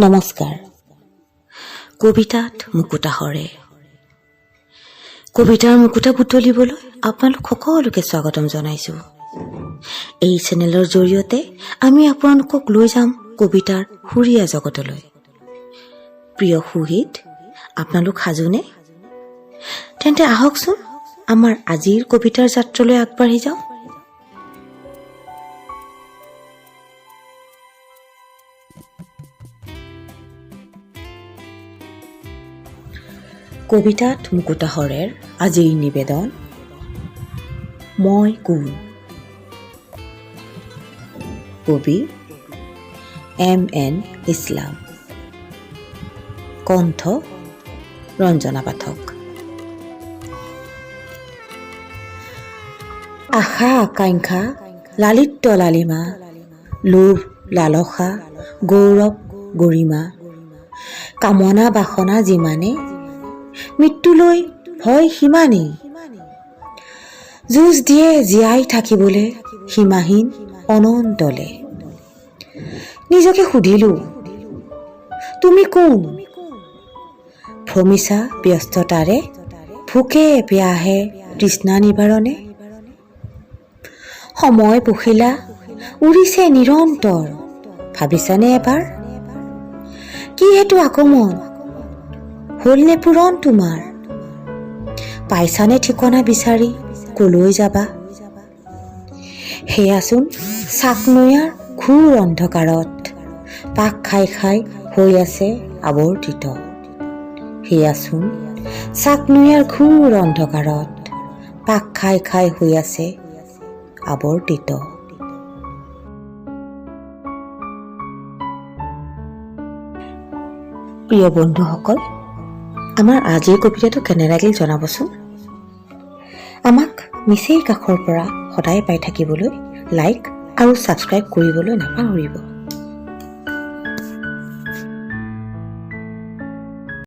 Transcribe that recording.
নমস্কাৰ। কবিতাত মুকুতা হৰে। কবিতাৰ মুকুতা বুটলিবলৈ আপোনালোক সকলোকে স্বাগতম জনাইছোঁ। এই চেনেলৰ জৰিয়তে আমি আপোনালোকক লৈ যাম কবিতাৰ সুৰীয়া জগতলৈ। প্ৰিয় সুহিত, আপোনালোক সাজুনে? তেন্তে আহকচোন আমাৰ আজিৰ কবিতাৰ যাত্ৰালৈ আগবাঢ়ি যাওঁ। কবিতাত মুকুতা হৰেৰ আজিৰ নিবেদন, মই কোন। কবি M.N. ইছলাম। কণ্ঠ ৰঞ্জনা পাঠক। আশা আকাংক্ষা, লালিত্য লালিমা, লোভ লালসা, গৌৰৱ গৰিমা, কামনা বাসনা যিমানে, মৃত্যুলৈ ভয় সিমানেই। যুঁজ দিয়ে জীয়াই থাকিবলৈ সীমাহীন অনন্তলে। নিজকে সুধিলো, তুমি কোন? ভ্ৰমিছা ব্যস্ততাৰে, ভোকে পিয়াহে তৃষ্ণা নিবাৰণে। সময় পখিলা উৰিছে নিৰন্তৰ, ভাবিছানে এবাৰ? কি হেতু আগমন, হ'লনে পূৰণ তোমাৰ? পাইছানে ঠিকনা বিচাৰি, কলৈ যাবা? সেয়াচোন চাকনৈয়াৰ ঘোৰ অন্ধকাৰত, পাক খাই খাই হৈ আছে আৱৰ্তিত। সেয়াচোন চাকনৈয়াৰ ঘোৰ অন্ধকাৰত, পাক খাই খাই হৈ আছে আৱৰ্তিত। প্ৰিয় বন্ধুসকল, আমাৰ আজিৰ কবিতাটো কেনে লাগিল জনাবচোন। আমাক নিচেই কাষৰ পৰা সদায় পাই থাকিবলৈ লাইক আৰু ছাবস্ক্ৰাইব কৰিবলৈ নাপাহৰিব।